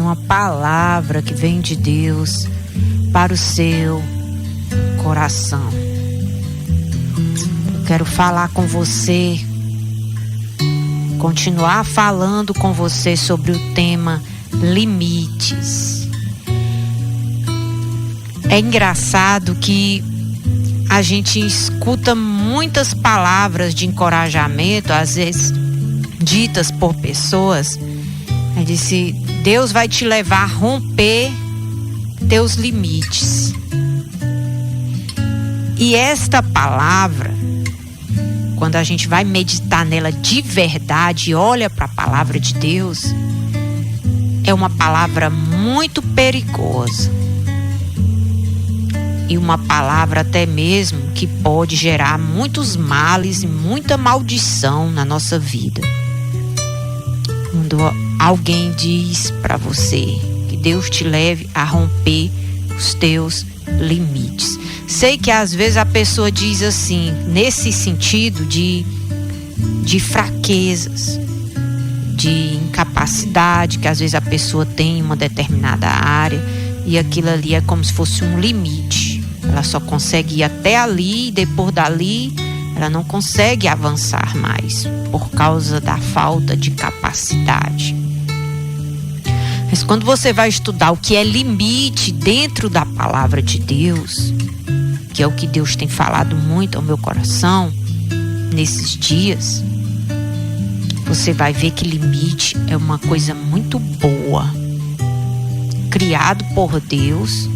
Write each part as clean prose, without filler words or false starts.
uma palavra que vem de Deus para o seu coração. Eu quero falar com você, continuar falando com você sobre o tema limites. É engraçado que a gente escuta muitas palavras de encorajamento, às vezes ditas por pessoas. Disse: Deus vai te levar a romper teus limites. E esta palavra, quando a gente vai meditar nela de verdade e olha para a palavra de Deus, é uma palavra muito perigosa. E uma palavra até mesmo que pode gerar muitos males e muita maldição na nossa vida. Quando alguém diz para você que Deus te leve a romper os teus limites. Sei que às vezes a pessoa diz assim, nesse sentido de fraquezas, de incapacidade, que às vezes a pessoa tem em uma determinada área e aquilo ali é como se fosse um limite. Ela só consegue ir até ali e depois dali ela não consegue avançar mais por causa da falta de capacidade. Mas quando você vai estudar o que é limite dentro da palavra de Deus, que é o que Deus tem falado muito ao meu coração nesses dias, você vai ver que limite é uma coisa muito boa, criado por Deus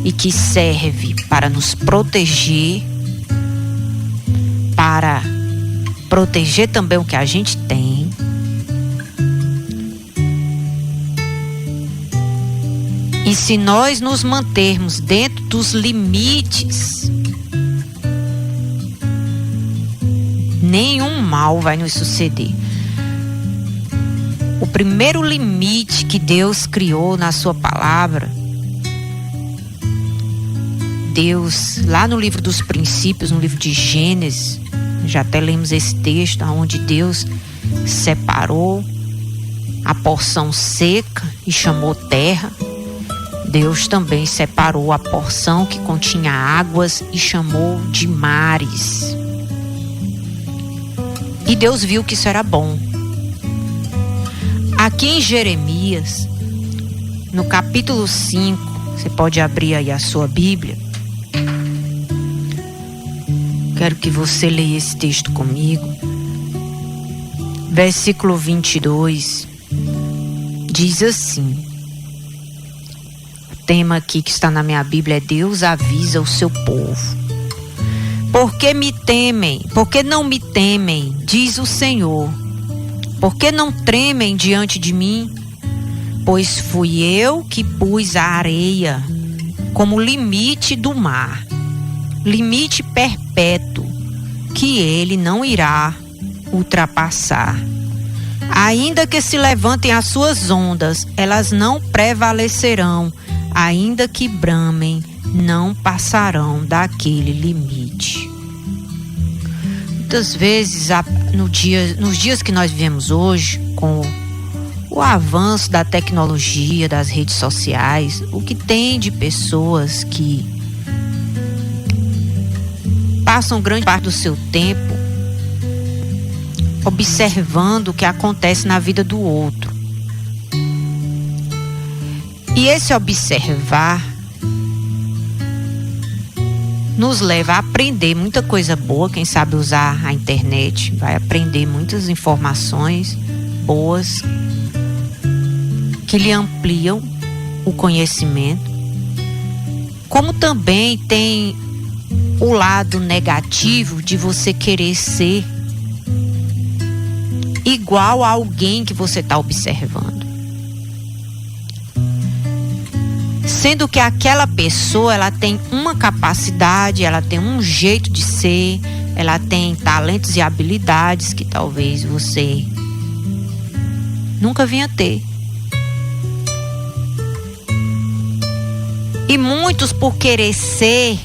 e que serve para nos proteger, para proteger também o que a gente tem. E se nós nos mantermos dentro dos limites, nenhum mal vai nos suceder. O primeiro limite que Deus criou na sua palavra, Deus, lá no livro dos princípios, no livro de Gênesis, já até lemos esse texto, onde Deus separou a porção seca e chamou terra. Deus também separou a porção que continha águas e chamou de mares. E Deus viu que isso era bom. Aqui em Jeremias, no capítulo 5, você pode abrir aí a sua Bíblia. Quero que você leia esse texto comigo. Versículo 22 diz assim. O tema aqui que está na minha Bíblia é: Deus avisa o seu povo. Por que me temem? Por que não me temem? Diz o Senhor. Por que não tremem diante de mim? Pois fui eu que pus a areia como limite do mar, limite perpétuo, que ele não irá ultrapassar. Ainda que se levantem as suas ondas, elas não prevalecerão. Ainda que bramem, não passarão daquele limite. Muitas vezes, nos dias que nós vivemos hoje, com o avanço da tecnologia, das redes sociais, o que tem de pessoas que passam grande parte do seu tempo observando o que acontece na vida do outro. E esse observar nos leva a aprender muita coisa boa. Quem sabe usar a internet vai aprender muitas informações boas que lhe ampliam o conhecimento. Como também tem o lado negativo de você querer ser igual a alguém que você está observando. Sendo que aquela pessoa, ela tem uma capacidade, ela tem um jeito de ser, ela tem talentos e habilidades que talvez você nunca vinha ter. E muitos, por querer ser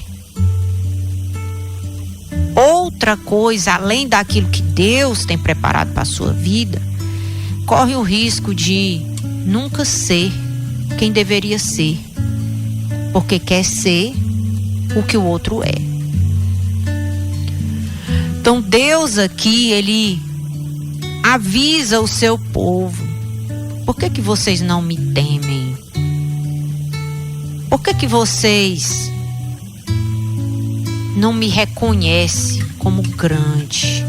outra coisa além daquilo que Deus tem preparado para a sua vida, corre o risco de nunca ser quem deveria ser, porque quer ser o que o outro é. Então Deus aqui, Ele avisa o seu povo: por que vocês não me temem? Por que vocês não me reconhecem como grande?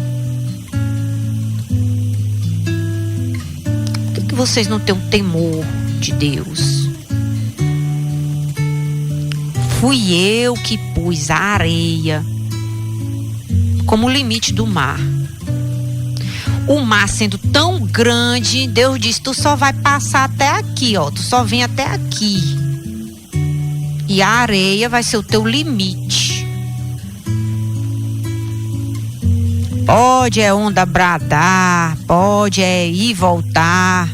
Por que vocês não têm um temor de Deus? Fui eu que pus a areia como limite do mar. O mar sendo tão grande, Deus disse: tu só vai passar até aqui, ó. Tu só vem até aqui. E a areia vai ser o teu limite. Pode onda bradar, pode ir e voltar,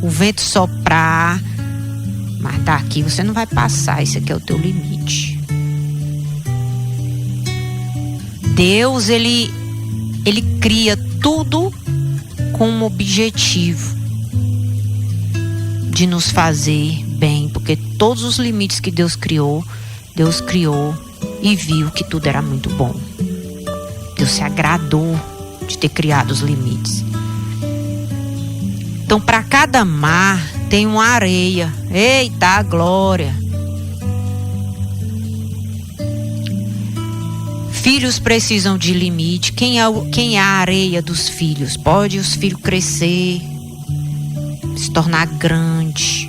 o vento soprar, mas daqui você não vai passar. Esse aqui é o teu limite. Deus, ele cria tudo com um objetivo de nos fazer bem, porque todos os limites que Deus criou e viu que tudo era muito bom. Deus se agradou de ter criado os limites. Então, para cada mar tem uma areia. Eita, glória! Filhos precisam de limite. Quem é a areia dos filhos? Pode os filhos crescer, se tornar grande.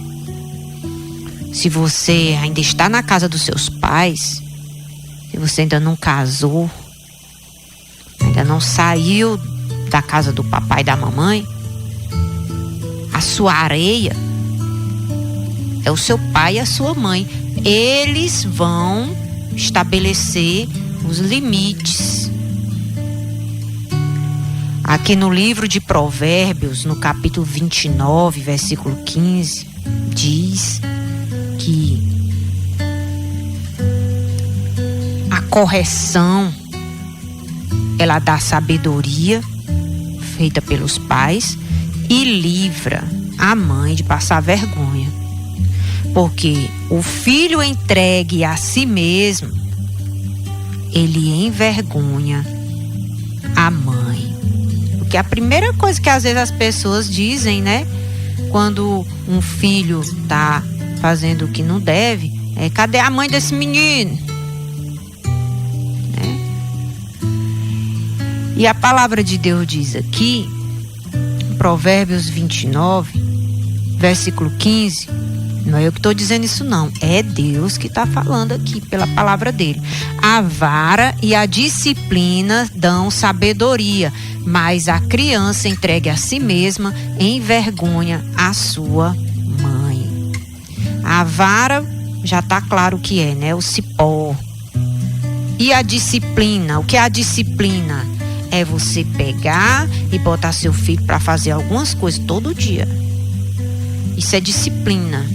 Se você ainda está na casa dos seus pais, se você ainda não casou, ainda não saiu da casa do papai e da mamãe, a sua areia é o seu pai e a sua mãe. Eles vão estabelecer os limites. Aqui no livro de Provérbios, no capítulo 29, versículo 15, diz que a correção, ela dá sabedoria feita pelos pais e livra a mãe de passar vergonha. Porque o filho entregue a si mesmo, ele envergonha a mãe. Porque a primeira coisa que às vezes as pessoas dizem, né, quando um filho tá fazendo o que não deve, é: cadê a mãe desse menino? E a palavra de Deus diz aqui, em Provérbios 29, versículo 15, não é eu que estou dizendo isso não, é Deus que está falando aqui pela palavra dele. A vara e a disciplina dão sabedoria, mas a criança entregue a si mesma envergonha a sua mãe. A vara já está claro o que é, né? O cipó. E a disciplina, o que é a disciplina? É você pegar e botar seu filho para fazer algumas coisas todo dia. Isso é disciplina,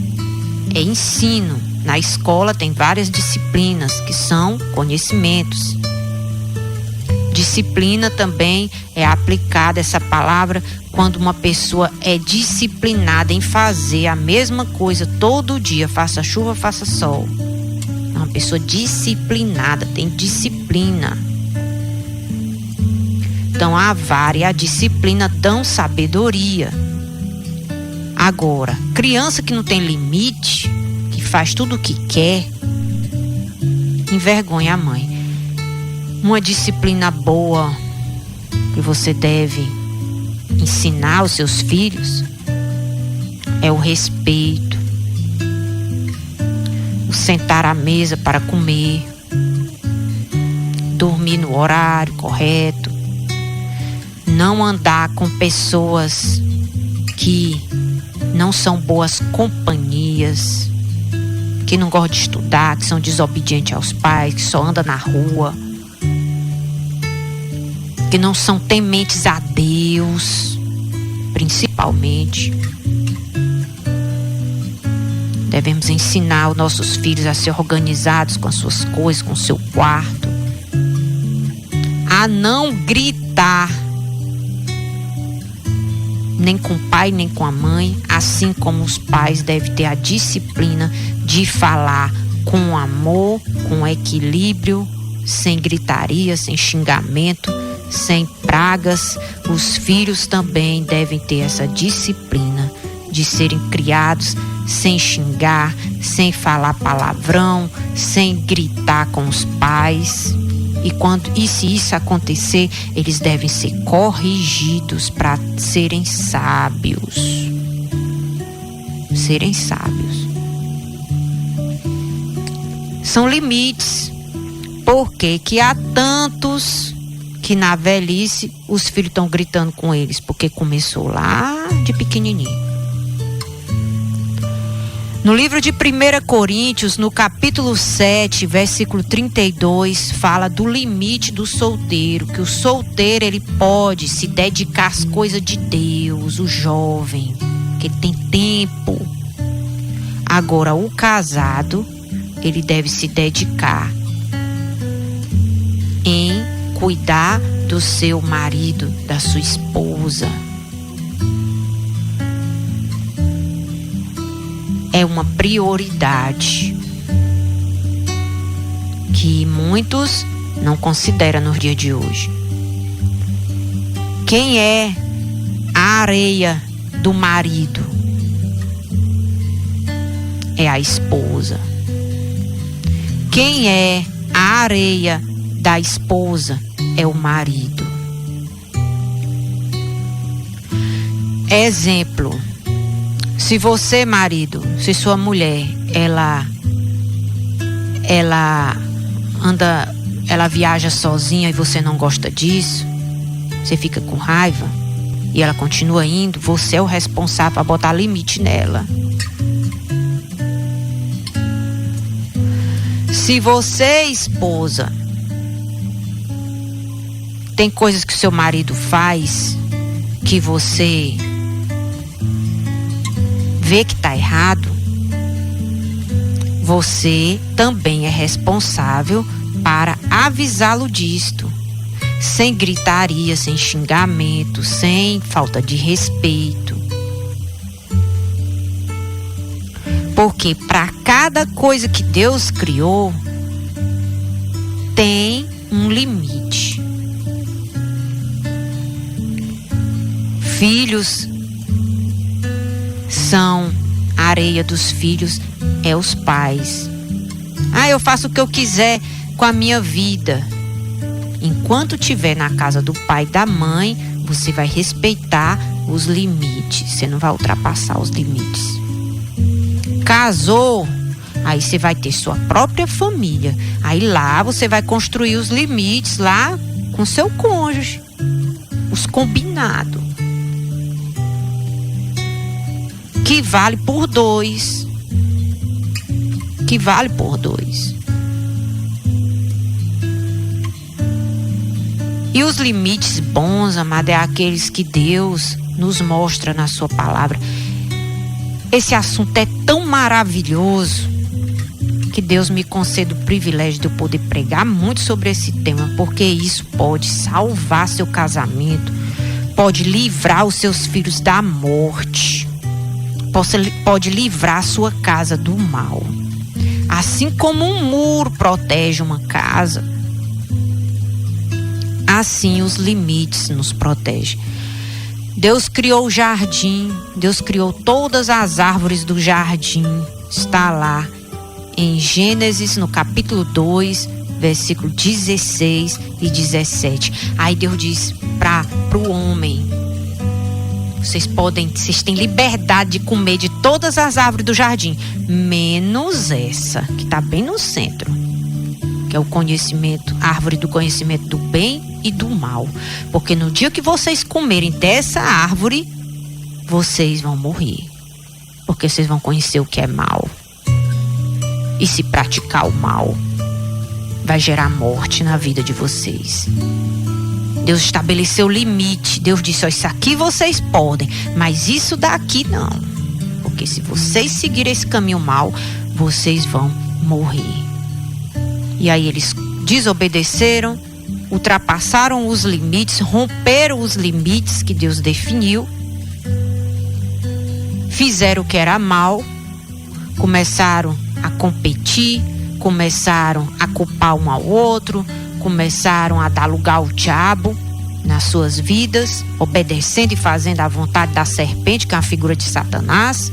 é ensino. Na escola tem várias disciplinas que são conhecimentos. Disciplina também é aplicada essa palavra quando uma pessoa é disciplinada em fazer a mesma coisa todo dia, faça chuva, faça sol. É uma pessoa disciplinada, tem disciplina. Então a vara e a disciplina dão sabedoria. Agora, criança que não tem limite, que faz tudo o que quer, envergonha a mãe. Uma disciplina boa que você deve ensinar aos seus filhos é o respeito, o sentar à mesa para comer, dormir no horário correto, não andar com pessoas que não são boas companhias, que não gostam de estudar, que são desobedientes aos pais, que só andam na rua, que não são tementes a Deus, principalmente. Devemos ensinar os nossos filhos a ser organizados com as suas coisas, com o seu quarto, a não gritar nem com o pai, nem com a mãe, assim como os pais devem ter a disciplina de falar com amor, com equilíbrio, sem gritaria, sem xingamento, sem pragas. Os filhos também devem ter essa disciplina de serem criados sem xingar, sem falar palavrão, sem gritar com os pais. E se isso acontecer, eles devem ser corrigidos para serem sábios. Serem sábios. São limites. Por que há tantos que na velhice os filhos estão gritando com eles? Porque começou lá de pequenininho. No livro de 1 Coríntios, no capítulo 7, versículo 32, fala do limite do solteiro, que o solteiro ele pode se dedicar às coisas de Deus, o jovem, que ele tem tempo. Agora, o casado, ele deve se dedicar em cuidar do seu marido, da sua esposa. É uma prioridade que muitos não consideram nos dias de hoje. Quem é a areia do marido? É a esposa. Quem é a areia da esposa? É o marido. Exemplo. Se você, marido, se sua mulher, ela viaja sozinha e você não gosta disso, você fica com raiva e ela continua indo, você é o responsável a botar limite nela. Se você, esposa, tem coisas que seu marido faz que você vê que está errado, você também é responsável para avisá-lo disto, sem gritaria, sem xingamento, sem falta de respeito. Porque para cada coisa que Deus criou, tem um limite. Filhos são a areia dos filhos, é os pais. Eu faço o que eu quiser com a minha vida. Enquanto estiver na casa do pai e da mãe, você vai respeitar os limites. Você não vai ultrapassar os limites. Casou, aí você vai ter sua própria família. Aí lá você vai construir os limites lá com seu cônjuge. Os combinados. Que vale por dois. Que vale por dois. E os limites bons, amado, é aqueles que Deus nos mostra na sua palavra. Esse assunto é tão maravilhoso que Deus me concede o privilégio de eu poder pregar muito sobre esse tema, porque isso pode salvar seu casamento, pode livrar os seus filhos da morte. Pode livrar a sua casa do mal. Assim como um muro protege uma casa, assim os limites nos protegem. Deus criou o jardim, Deus criou todas as árvores do jardim. Está lá em Gênesis, no capítulo 2, versículo 16 e 17. Aí Deus diz para o homem: vocês têm liberdade de comer de todas as árvores do jardim, menos essa, que está bem no centro, que é o conhecimento, a árvore do conhecimento do bem e do mal. Porque no dia que vocês comerem dessa árvore, vocês vão morrer. Porque vocês vão conhecer o que é mal. E se praticar o mal, vai gerar morte na vida de vocês. Deus estabeleceu limite. Deus disse: isso aqui vocês podem, mas isso daqui não. Porque se vocês seguirem esse caminho mal, vocês vão morrer. E aí eles desobedeceram, ultrapassaram os limites, romperam os limites que Deus definiu. fizeram o que era mal, começaram a competir, começaram a culpar um ao outro, começaram a dar lugar ao diabo nas suas vidas, obedecendo e fazendo a vontade da serpente, que é a figura de Satanás,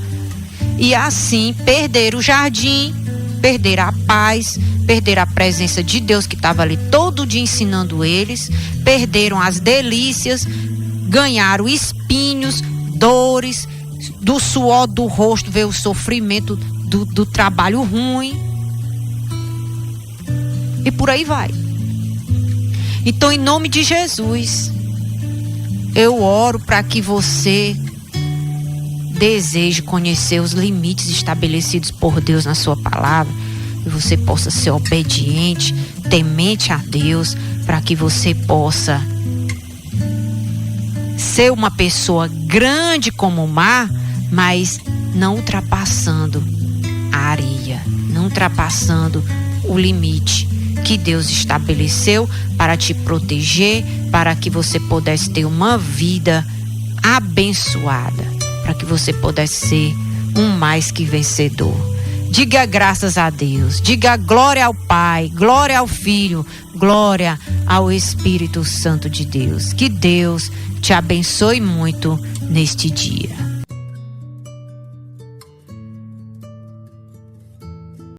e assim perderam o jardim, perderam a paz, perderam a presença de Deus que estava ali todo dia ensinando eles, perderam as delícias, ganharam espinhos, dores, do suor do rosto veio o sofrimento do trabalho ruim, e por aí vai. Então, em nome de Jesus, eu oro para que você deseje conhecer os limites estabelecidos por Deus na sua palavra, e você possa ser obediente, temente a Deus, para que você possa ser uma pessoa grande como o mar, mas não ultrapassando a areia, não ultrapassando o limite que Deus estabeleceu para te proteger, para que você pudesse ter uma vida abençoada, para que você pudesse ser um mais que vencedor. Diga graças a Deus, diga glória ao Pai, glória ao Filho, glória ao Espírito Santo de Deus. Que Deus te abençoe muito neste dia.